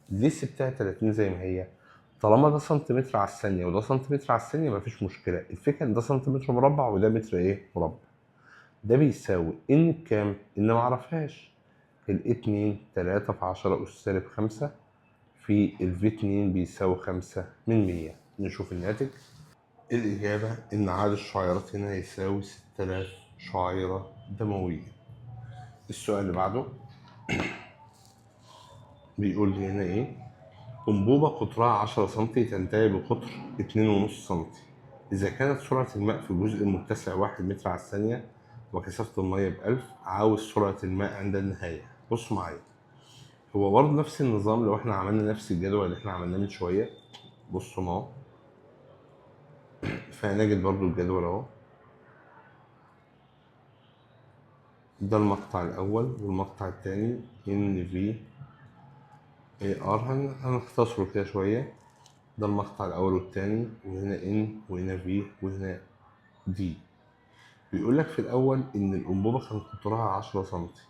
ليه سبتها 30 زي ما هي؟ طالما ده سنتيمتر على الثانية وده سنتيمتر على الثانية مفيش مشكلة. الفكرة إن ده سنتيمتر مربع وده متر إيه؟ مربع. ده بيساوي إن بكام؟ إن معرفهاش. الاتنين 3 في 10 أس سالب 5 في V2 بيساوي 5 من 100. نشوف الناتج. الإجابة إن عدد الشعيرات هنا يساوي 6000 شعيرة دموية. السؤال اللي بعده بيقول لي هنا إيه؟ أنبوبة قطرها 10 سنتي تنتهي بقطر 2.5 سنتي. إذا كانت سرعة الماء في الجزء المتسع 1 متر على الثانية وكثافة المية ب1000، عاوز سرعة الماء عند النهاية. بصوا معايا، هو برضه نفس النظام. لو احنا عملنا نفس الجدول اللي احنا عملناه من شوية، بصوا اهو، فهنجد برضه الجدول اهو. ده المقطع الأول والمقطع التاني ان في اي ار، هنختصره كده شوية. ده المقطع الأول والتاني، وهنا ان وهنا في وهنا دي. بيقول لك في الأول إن الأنبوبة كان قطرها 10 سنتي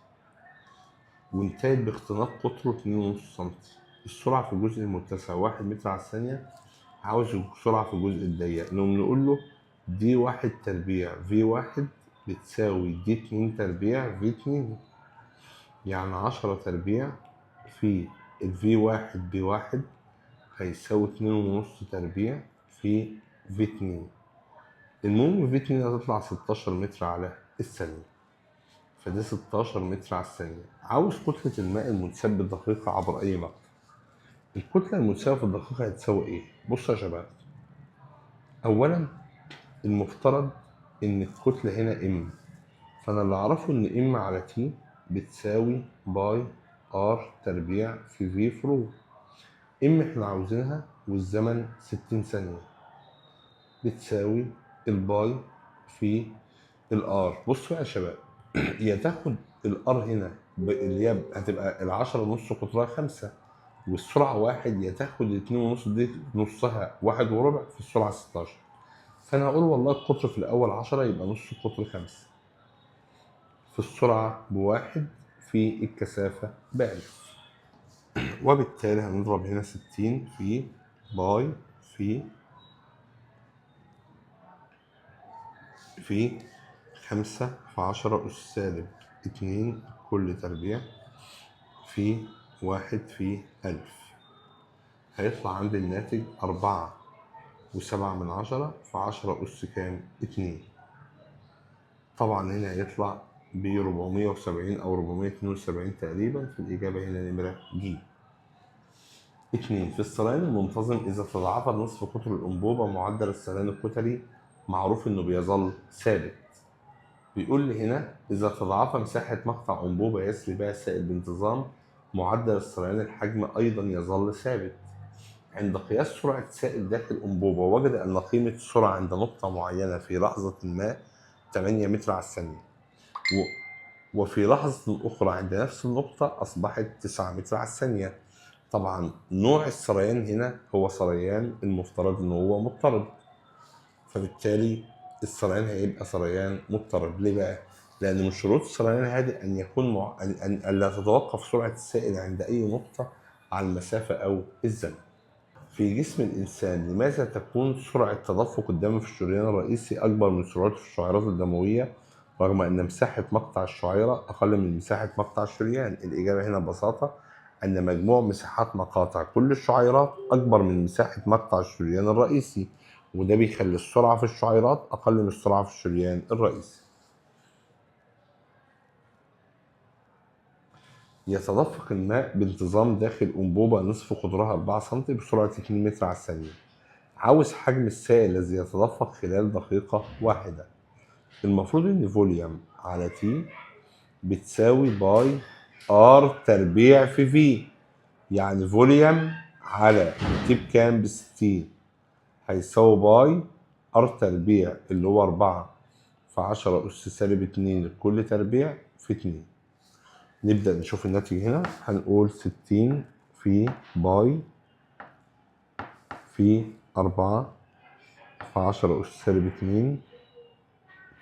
وانتهت باختناق قطره 2.5 سنتي. السرعة في الجزء المتسع 1 متر على الثانية. عاوز السرعة في الجزء الضيق. نقوم نقول له دي 1 تربيع V1 بتساوي دي 2 تربيع V2، يعني 10 تربيع في V1 B1 هيساوي 2.5 تربيع في V2. المهم V2 هتطلع 16 متر على الثانية، فده 16 متر على الثانية. عاوز كتلة الماء المنساب بالدقيقة عبر أي مقطع. الكتلة المنسابة في الدقيقة هتساوي إيه؟ بصوا يا شباب، أولا المفترض إن الكتلة هنا M، فأنا اللي أعرفه إن M على T بتساوي باي R تربيع في V فرو. M إحنا عاوزينها والزمن 60 ثانية، بتساوي الباي في الار. بصوا يا شباب، يا تاخد الار هنا اللي هي هتبقى ال10 نص قطرها 5 والسرعة 1، يا تاخد 2.5 دي نصها 1 وربع في السرعة 16. فأنا هقول والله القطر في الأول 10 يبقى نص القطر 5 في السرعة ب1 في الكثافة ب1000. وبالتالي هنضرب هنا 60 في باي في 5 في 10 أس سالب 2 كل تربيع في 1 في 1000. هيطلع عندي الناتج 4.7 في 10 أس كام؟ 2. طبعا هنا هيطلع ب 470 أو 472 تقريبا. في الإجابة هنا نمرة ج. 2. في السريان المنتظم إذا تضاعف نصف قطر الأنبوبة معدل السريان الكتلي معروف إنه بيظل ثابت. بيقول لي هنا إذا تضاعف مساحة مقطع أنبوبة يسري بها السائل بانتظام معدل السريان الحجم أيضا يظل ثابت. عند قياس سرعة سائل داخل أنبوبة وجد أن قيمة السرعة عند نقطة معينة في لحظة ما 8 متر على الثانية، وفي لحظة أخرى عند نفس النقطة أصبحت 9 متر على الثانية. طبعا نوع السريان هنا هو سريان المفترض أنه هو مضطرب، فبالتالي السريان هيبقى سريان مضطرب. ليه بقى؟ لأن من شروط السريان هذه أن يكون أن لا تتوقف سرعة السائل عند أي نقطة على المسافة أو الزمن. في جسم الإنسان لماذا تكون سرعة تدفق الدم في الشريان الرئيسي أكبر من سرعته في الشعيرات الدموية رغم أن مساحة مقطع الشعيرة أقل من مساحة مقطع الشريان؟ الإجابة هنا ببساطة أن مجموع مساحات مقاطع كل الشعيرات أكبر من مساحة مقطع الشريان الرئيسي، وده بيخلي السرعة في الشعيرات أقل من السرعة في الشريان الرئيسي. يتدفق الماء بانتظام داخل أنبوبة نصف قطرها 4 سم بسرعة 2 متر على الثانية. عاوز حجم السائل الذي يتدفق خلال دقيقة واحدة. المفروض ان فوليوم على تي بتساوي باي ار تربيع في في. يعني فوليوم على تي بكام؟ ب60 هيساوي باي ار تربيع اللي هو 4 في 10 أس سالب 2 لكل تربيع في 2. نبدأ نشوف الناتج هنا. هنقول 60 في باي في 4 في 10 أس سالب 2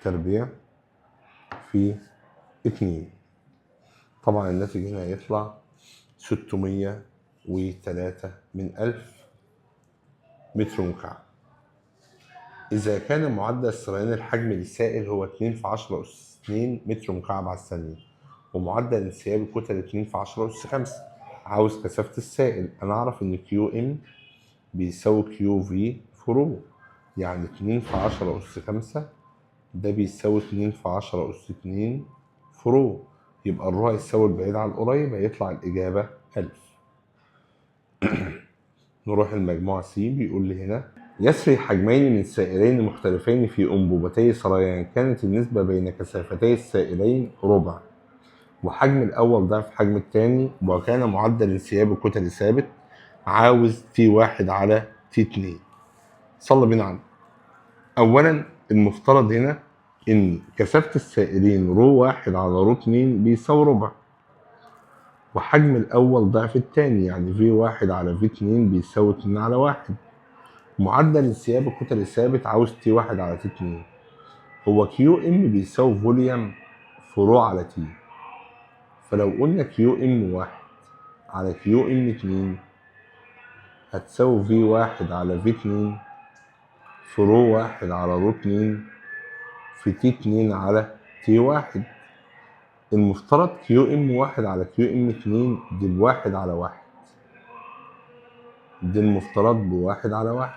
تربيع في 2. طبعا الناتج هنا هيطلع 603 من 1000 متر مكعب. إذا كان معدل سريان الحجم للسائل هو 2 في 10 أس 2 متر مكعب على الثانية، ومعدل انسياب الكتل 2 في 10 أس 5، عاوز كثافة السائل. أنا أعرف إن كيو إم بيساوي كيو في في رو، يعني 2 في 10 أس 5 ده بيساوي 2 في 10 أس 2 في رو، يبقى الرو هيساوي البعيد على القريب، هيطلع الإجابة 1000. نروح المجموعة سي. بيقول لي هنا يسري حجمين من سائلين مختلفين في أنبوبتي سريان، كانت النسبة بين كثافتي السائلين ربع، وحجم الأول ضعف حجم الثاني، وكان معدل انسياب الكتل ثابت، عاوز تي 1 على تي 2. صلى بينا عنه. أولا المفترض هنا إن كثافة السائلين رو 1 على رو 2 بيساوي ربع، وحجم الأول ضعف الثاني، يعني في 1 على في 2 بيساوي 2 على 1. معدل انسياب الكتل الثابت عاوز تي 1 على تي 2. هو كيو ام بيساوي فوليوم في رو على تي، فلو قلنا كيو ام 1 على كيو ام 2 هتساوي في 1 على في 2 في رو 1 على رو 2 في تي 2 على تي 1. المفترض كيو ام 1 على كيو ام 2 دي بواحد على 1، دي المفترض بواحد على 1.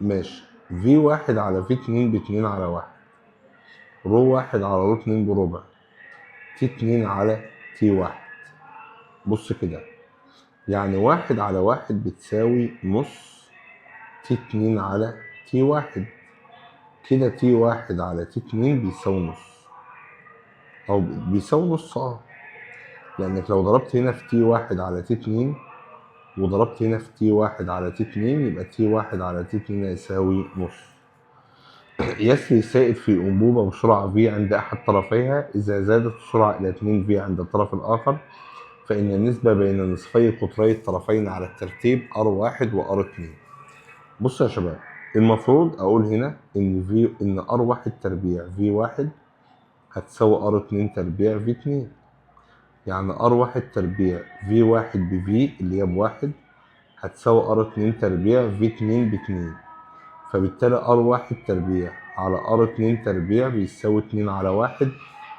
ماشي. في 1 على في 2 ب2 على 1، رو 1 على رو 2 بربع، تي 2 على تي 1. بص كده، يعني 1 على 1 بتساوي نص تي 2 على تي 1. كده تي 1 على تي 2 بيساوي نص، أو بيساوي نص لأنك لو ضربت هنا في تي 1 على تي 2 وضربت هنا في تي 1 على تي 2 يبقى تي 1 على تي 2 هيساوي نص. يسري السائل في أنبوبة بسرعة v عند أحد طرفيها، إذا زادت السرعة إلى 2 v عند الطرف الآخر فإن النسبة بين نصفي قطري الطرفين على الترتيب R1 و R2. بصوا يا شباب، المفروض أقول هنا إن R1 تربيع V1 هتساوي R2 تربيع V2، يعني R1 تربيع V1 بV اللي هي بواحد هتساوي R2 تربيع V2 ب2، فبالتالي R1 تربيع على R2 تربيع بيساوي 2 على 1.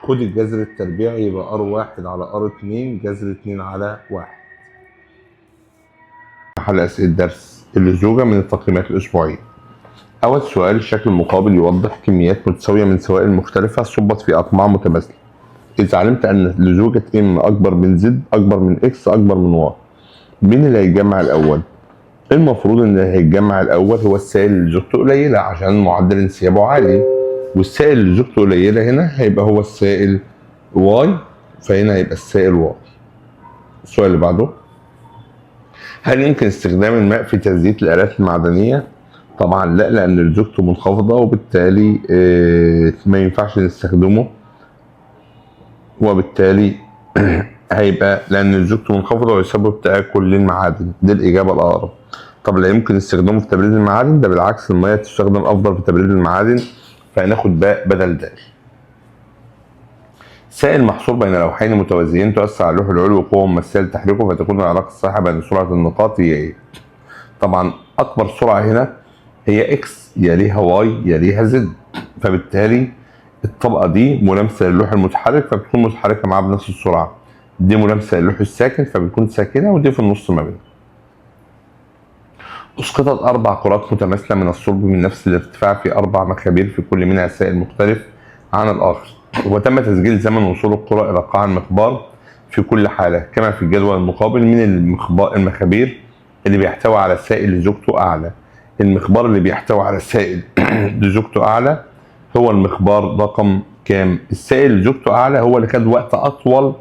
خد الجذر التربيعي يبقى R1 على R2 جذر 2 على 1. حل أسئلة الدرس اللزوجة من التقييمات الأسبوعية. أول سؤال، الشكل المقابل يوضح كميات متساوية من سوائل مختلفة صبت في أقماع متماثلة. إذا علمت أن لزوجة M أكبر من Z أكبر من X أكبر من Y، مين اللي هيتجمع الأول؟ المفروض ان اللي هيتجمع الاول هو السائل اللي لزوجته قليله عشان معدل انسيابه عالي، والسائل اللي لزوجته قليله هنا هيبقى هو السائل واي، فهنا هيبقى السائل واي. السؤال اللي بعده، هل يمكن استخدام الماء في تزييت الآلات المعدنيه؟ طبعا لا، لان لزوجته منخفضه وبالتالي ما ينفعش نستخدمه، وبالتالي هيبقى لان لزوجته منخفضه ويسبب تآكل للمعادن. دي الاجابه الاقرب. طب لا يمكن استخدامه في تبريد المعادن؟ ده بالعكس، المياه تستخدم افضل في تبريد المعادن، فهناخد باء بدل دال. سائل محصور بين لوحين متوازيين تؤثر على اللوح العلوي قوه ممثله لتحريكه، فتكون العلاقه الصحيحه بين سرعه النقاط هي ايه؟ طبعا اكبر سرعه هنا هي اكس، يليها واي، يليها زد، فبالتالي الطبقه دي ملامسه للوح المتحرك فبتكون متحركه معاه بنفس السرعه، دي ملامسه للوح الساكن فبتكون ساكنه، ودي في النص ما بينهم. أسقطت 4 كرات متماثلة من الصلب من نفس الارتفاع في 4 مخابير في كل منها سائل مختلف عن الآخر، وتم تسجيل زمن وصول الكرة إلى قاع المقبار في كل حالة كما في الجدول المقابل. من المخابير اللي بيحتوي على سائل لزوجته أعلى؟ المخبار اللي بيحتوي على السائل لزوجته اعلى هو المخبار رقم كام؟ السائل اللي زوجته اعلى هو اللي خد وقت اطول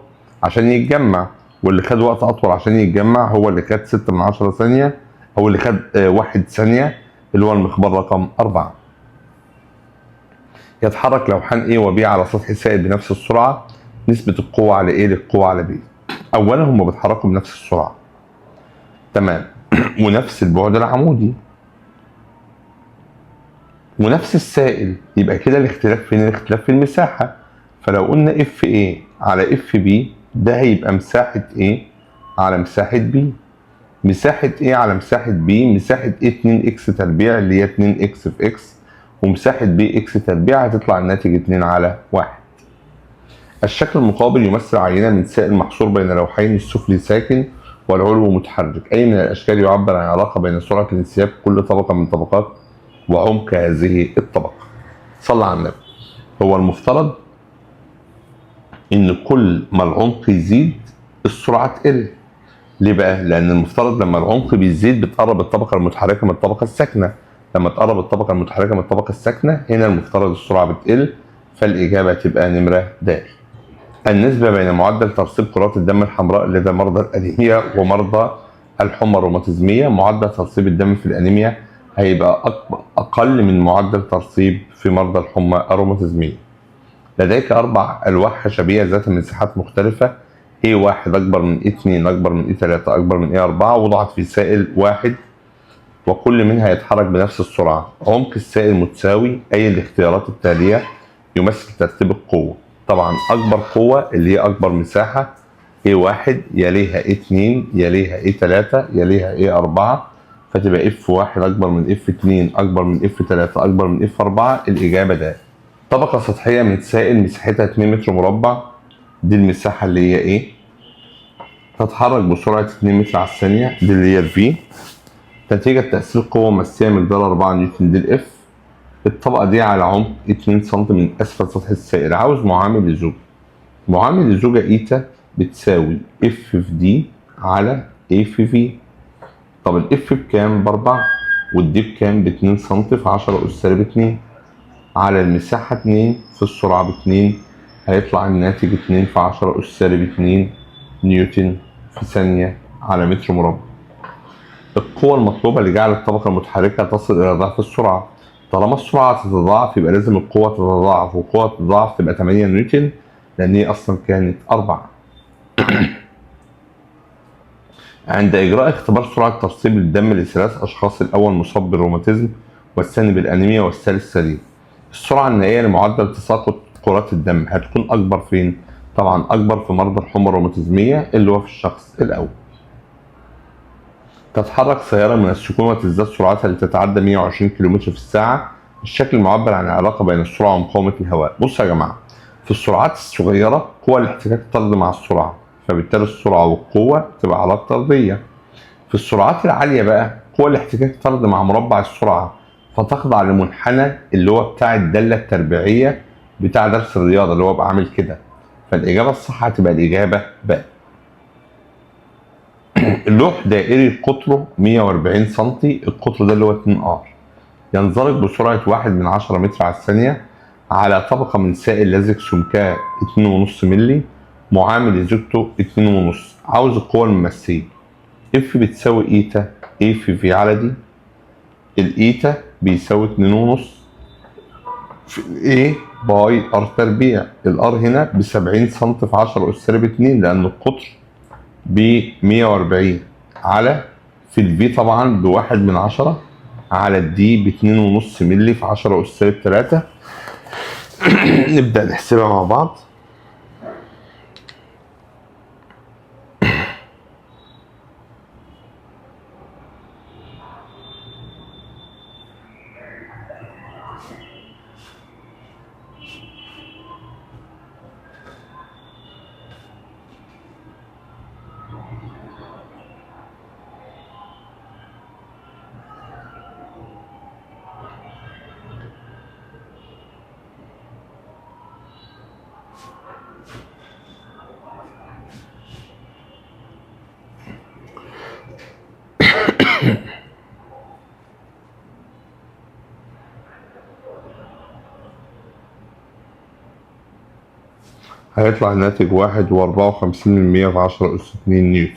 عشان يتجمع، واللي خد وقت اطول عشان يتجمع هو اللي خد 6 من 10 ثانيه، او اللي خد 1 ثانيه، اللي هو المخبار رقم 4. يتحرك لوحان A و B على سطح سائل بنفس السرعه، نسبه القوه على A للقوه على B. اولا هم بيتحركوا بنفس السرعه، تمام، ونفس البعد العمودي ونفس السائل، يبقى كده الاختلاف فين؟ الاختلاف في المساحة. فلو قلنا اف A على اف B، ده هيبقى مساحة A على مساحة B. مساحة A على مساحة B، مساحة A 2x تربيع اللي هي 2x في x، ومساحة B x تربيع، هتطلع الناتج 2 على 1. الشكل المقابل يمثل عينة من سائل محصور بين لوحين، السفلي ساكن والعلوي متحرك. أي من الأشكال يعبر عن علاقة بين سرعة الانسياب كل طبقة من طبقات وعمق هذه الطبقة. صلى على النبي. هو المفترض ان كل ما العمق يزيد السرعة تقل. ليه بقى؟ لان المفترض لما العمق بيزيد بتقرب الطبقة المتحركة من الطبقة الساكنة، لما تقرب الطبقة المتحركة من الطبقة الساكنة هنا المفترض السرعة بتقل، فالإجابة تبقى نمرة د. النسبة بين معدل ترسيب كرات الدم الحمراء لدى مرضى الأنيميا ومرضى الحمى الروماتيزمية، معدل ترسيب الدم في الأنيميا هيبقى أقل من معدل ترسيب في مرضى الحمى الروماتيزمية. لديك 4 ألواح خشبية ذات مساحات مختلفة، A1 أكبر من A2 أكبر من A3 أكبر من A4، وضعت في سائل واحد وكل منها يتحرك بنفس السرعة. عمق السائل متساوي، أي الاختيارات التالية يمثل ترتيب القوة. طبعا أكبر قوة اللي هي أكبر مساحة A1، يليها A2، يليها A3، يليها A4، فتبقى F1 أكبر من F2 أكبر من F3 أكبر من F4. الإجابة ده. طبقة سطحية من سائل مساحتها 2 متر مربع، دي المساحة اللي هي إيه؟ تتحرك بسرعة 2 متر على الثانية، دي اللي هي الفي. نتيجة تأثير قوة ماسية مقدارها 4 نيوتن، دي الإف. الطبقة دي على عمق 2 سم من أسفل سطح السائل. عاوز معامل الزوجة. معامل الزوجة إيتا بتساوي اف في دي على اي في في. طب الاف بكام؟ ب4، والدي بكام؟ ب2 سم في 10 أس سالب 2 على المساحة 2 في السرعة ب2، هيطلع الناتج 2 في 10 أس سالب 2 نيوتن في ثانية على متر مربع. القوة المطلوبة لجعل الطبقة المتحركة تصل إلى ضعف السرعة. طالما السرعة تتضاعف يبقى لازم القوة تتضاعف، والقوة تتضاعف تبقى 8 نيوتن لأن هي أصلا كانت 4. عند إجراء اختبار سرعة ترسيب الدم لثلاث أشخاص، الأول مصاب بالروماتيزم والثاني بالأنيميا والثالث سليم، السرعة النهائية لمعدل تساقط كرات الدم هتكون أكبر فين؟ طبعا أكبر في مرضى الحمى الروماتيزمية اللي هو في الشخص الأول. تتحرك سيارة من السكون وتزداد سرعتها لتتعدى 120 كم في الساعة. الشكل المعبر عن العلاقة بين السرعة ومقاومة الهواء. بصوا يا جماعة، في السرعات الصغيرة قوى الاحتكاك طرد مع السرعة، فبالتالي السرعة والقوة تبقى علاقة طردية. في السرعات العالية بقى قوى الاحتكاك طرد مع مربع السرعة، فتخضع لمنحنى اللي هو بتاع الدالة التربيعية بتاع درس الرياضة اللي هو بقى عامل كده. فالإجابة الصح هتبقى الإجابة ب. اللوح دائري قطره 140 سم، القطر ده اللي هو 2R، ينزلق بسرعة 1/10 متر على الثانية على طبقة من سائل لزج سمكها 2.5 مللي، معامل زوجته 2.5. عاوز القوة المماسية. اف بتساوي ايتا اي في في على دي. الايتا بيساوي 2.5 في الاي باي ار تربيع. الار هنا ب 70 سم في 10 أس سالب 2 لأن القطر ب 140 على في الفي طبعا ب1/10 على الدي ب2.5 مللي في 10 أس سالب 3. نبدأ نحسبها مع بعض. هيطلع الناتج 1.54 في 10 أس 2 نيوتن.